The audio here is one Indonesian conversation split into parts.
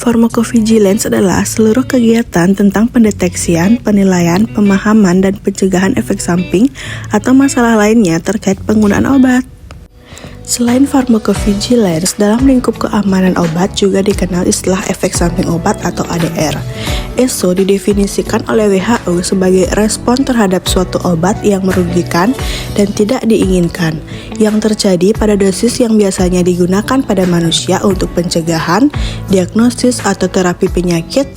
Pharmacovigilance adalah seluruh kegiatan tentang pendeteksian, penilaian, pemahaman, dan pencegahan efek samping atau masalah lainnya terkait penggunaan obat. Selain pharmacovigilance, dalam lingkup keamanan obat juga dikenal istilah efek samping obat atau ADR. ESO didefinisikan oleh WHO sebagai respon terhadap suatu obat yang merugikan dan tidak diinginkan, yang terjadi pada dosis yang biasanya digunakan pada manusia untuk pencegahan, diagnosis atau terapi penyakit,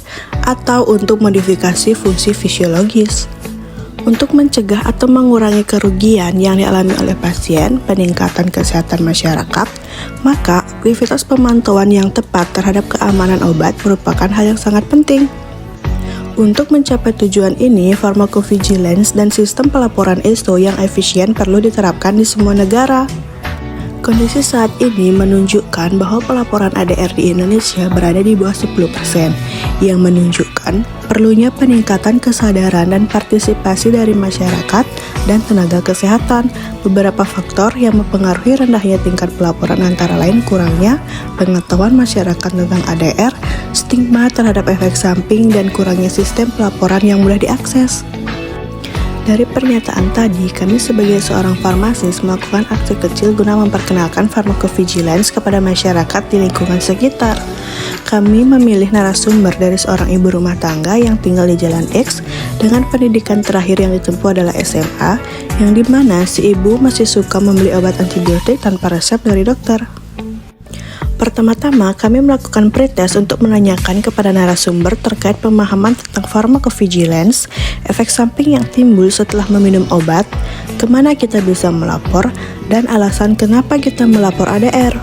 atau untuk modifikasi fungsi fisiologis. Untuk mencegah atau mengurangi kerugian yang dialami oleh pasien, peningkatan kesehatan masyarakat, maka aktivitas pemantauan yang tepat terhadap keamanan obat merupakan hal yang sangat penting. Untuk mencapai tujuan ini, pharmacovigilance dan sistem pelaporan ESO yang efisien perlu diterapkan di semua negara. Kondisi saat ini menunjukkan bahwa pelaporan ADR di Indonesia berada di bawah 10%, yang menunjukkan perlunya peningkatan kesadaran dan partisipasi dari masyarakat dan tenaga kesehatan. Beberapa faktor yang mempengaruhi rendahnya tingkat pelaporan antara lain kurangnya pengetahuan masyarakat tentang ADR, stigma terhadap efek samping, dan kurangnya sistem pelaporan yang mudah diakses. Dari pernyataan tadi, kami sebagai seorang farmasis melakukan aksi kecil guna memperkenalkan pharmacovigilance kepada masyarakat di lingkungan sekitar. Kami memilih narasumber dari seorang ibu rumah tangga yang tinggal di Jalan X dengan pendidikan terakhir yang ditempuh adalah SMA, yang dimana si ibu masih suka membeli obat antibiotik tanpa resep dari dokter. Pertama-tama, kami melakukan pretest untuk menanyakan kepada narasumber terkait pemahaman tentang pharmacovigilance, efek samping yang timbul setelah meminum obat, kemana kita bisa melapor, dan alasan kenapa kita melapor ADR.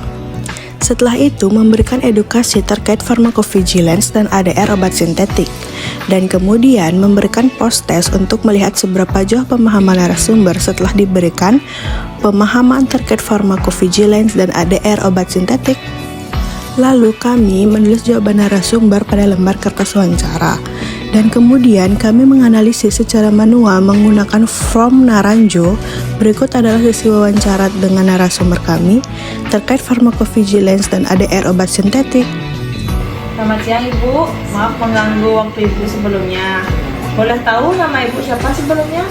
Setelah itu, memberikan edukasi terkait pharmacovigilance dan ADR obat sintetik, dan kemudian memberikan post-test untuk melihat seberapa jauh pemahaman narasumber setelah diberikan pemahaman terkait pharmacovigilance dan ADR obat sintetik. Lalu kami menulis jawaban narasumber pada lembar kertas wawancara, dan kemudian kami menganalisis secara manual menggunakan form Naranjo. Berikut adalah sesi wawancara dengan narasumber kami terkait pharmacovigilance dan ADR obat sintetik. Selamat siang Ibu, maaf mengganggu waktu Ibu sebelumnya. Boleh tahu nama Ibu siapa sebelumnya?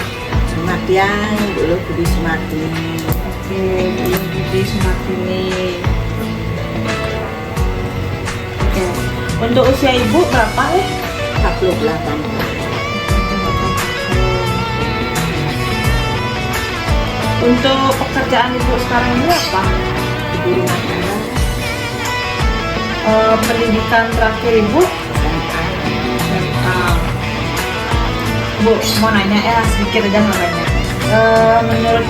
Selamat siang, Ibu Budi Sumartini. Oke, Ibu Budi Sumartini. Oke, untuk usia Ibu berapa ya? 48. Untuk pekerjaan Ibu sekarang ini apa? Ibu rumah tangga. Pendidikan terakhir Ibu? Bu, mau nanya sedikit aja namanya. Menurut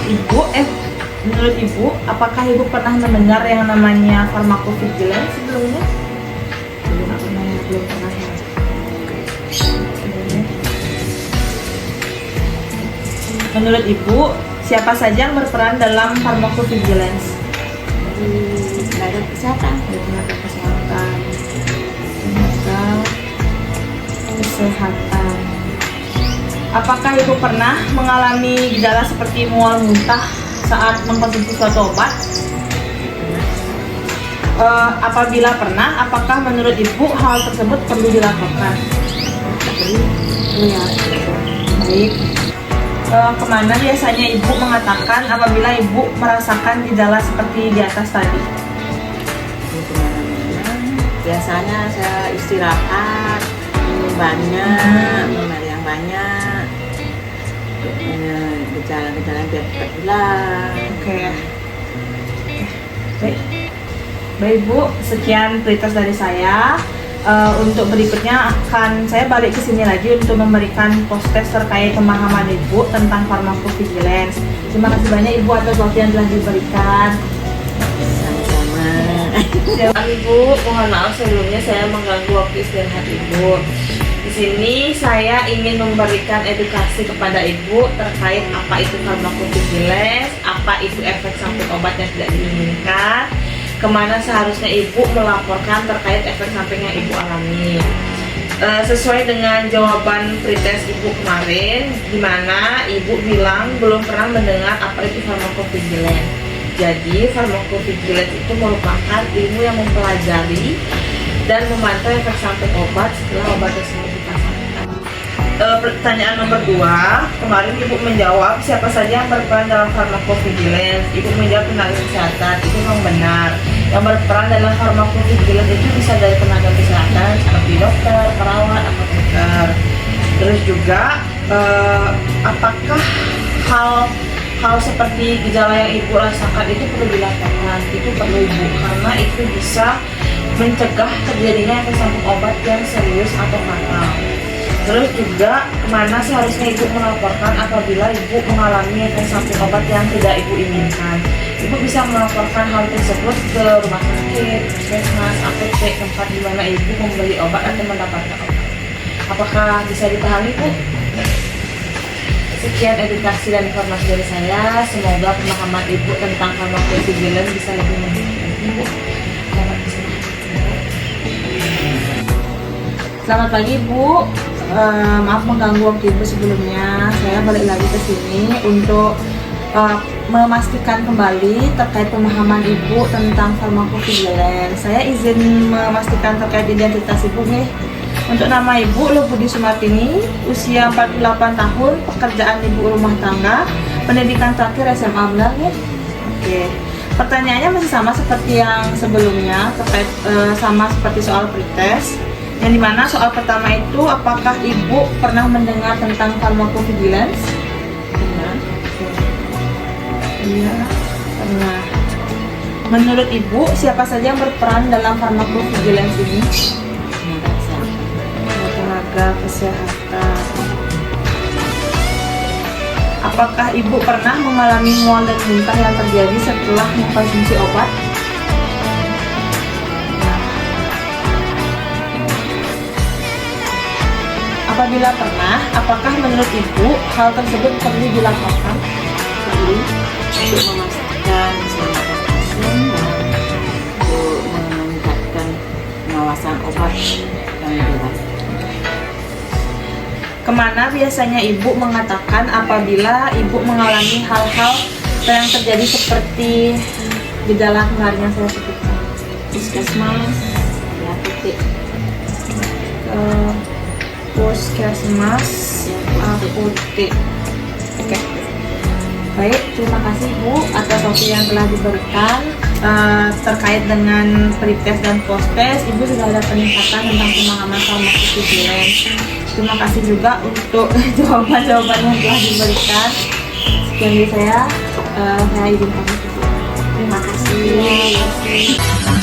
Ibu, apakah Ibu pernah mendengar yang namanya pharmacovigilance sebelumnya? Belum pernah ya. Menurut Ibu, siapa saja yang berperan dalam pharmacovigilance? Tenaga kesehatan. Tenaga kesehatan. Apakah Ibu pernah mengalami gejala seperti mual muntah saat mengkonsumsi suatu obat? Apabila pernah, apakah menurut Ibu hal tersebut perlu dilakukan? Iya. Baik. Kemana biasanya Ibu mengatakan apabila Ibu merasakan gejala seperti di atas tadi? Biasanya saya istirahat, minum banyak, minum air yang banyak, gejala-gejala biar cepat hilang. Oke. Baik Bu, sekian pretest dari saya. Untuk berikutnya akan saya balik ke sini lagi untuk memberikan post-test terkait pemahaman Ibu tentang pharmacovigilance. Terima kasih banyak Ibu atas waktu yang telah diberikan. Sama-sama. Ibu, mohon maaf sebelumnya saya mengganggu waktu istirahat Ibu. Di sini saya ingin memberikan edukasi kepada Ibu terkait apa itu pharmacovigilance, apa itu efek samping obat yang tidak diinginkan, kemana seharusnya Ibu melaporkan terkait efek samping yang Ibu alami. Sesuai dengan jawaban pretest Ibu kemarin, di mana Ibu bilang belum pernah mendengar apa itu pharmacovigilance. Jadi pharmacovigilance itu merupakan ilmu yang mempelajari dan memantau efek samping obat setelah obat tersebut dipasangkan. Pertanyaan nomor 2, kemarin Ibu menjawab siapa saja yang berperan dalam farmakovigilance. Ibu menjawab tenaga kesehatan, itu memang benar. Yang berperan dalam farmakovigilance itu bisa dari tenaga kesehatan seperti dokter, perawat, apoteker. Terus juga apakah hal seperti gejala yang Ibu rasakan itu perlu dilaporkan? Itu perlu Ibu, karena itu bisa mencegah terjadinya efek samping obat yang serius atau fatal. Terus juga kemana seharusnya Ibu melaporkan apabila Ibu mengalami efek samping obat yang tidak Ibu inginkan. Ibu bisa melaporkan hal tersebut ke rumah sakit, puskesmas, apotek, tempat di mana Ibu membeli obat atau mendapatkan obat. Apakah bisa dipahami, Bu? Sekian edukasi dan informasi dari saya. Semoga pemahaman Ibu tentang farmakovigilance bisa lebih meningkat. Ibu, selamat istirahat. Selamat pagi, Bu. Maaf mengganggu waktu Ibu sebelumnya. Saya balik lagi ke sini untuk memastikan kembali terkait pemahaman Ibu tentang farmakovigilance. Saya izin memastikan terkait identitas Ibu nih. Untuk nama Ibu Lubudi Sumartini, usia 48 tahun, pekerjaan Ibu rumah tangga, pendidikan terakhir SMA, benar nih? Oke. Pertanyaannya masih sama seperti yang sebelumnya, terkait sama seperti soal pretest. Yang dimana soal pertama itu, apakah Ibu pernah mendengar tentang farmakovigilance? Pernah. Iya, pernah. Menurut Ibu, siapa saja yang berperan dalam farmakovigilance ini? Tenaga kesehatan. Apakah Ibu pernah mengalami mual dan muntah yang terjadi setelah mengkonsumsi obat? Apabila pernah, apakah menurut Ibu hal tersebut perlu dilaporkan? Perlu untuk memastikan keselamatan pasien dan untuk meningkatkan pengawasan obat yang jelas. Kemana biasanya Ibu mengatakan apabila Ibu mengalami hal-hal yang terjadi seperti gejala kemarin yang saya sebutkan? Puskesmas, ya, apotek. Puskesmas, apotek. Oke. Baik, terima kasih Bu atas waktu yang telah diberikan terkait dengan pretest dan posttest. Ibu sudah ada peningkatan tentang pemahaman farmakovigilance. Terima kasih juga untuk jawaban-jawaban yang telah diberikan. Sekian dari saya izin pamit. Terima kasih.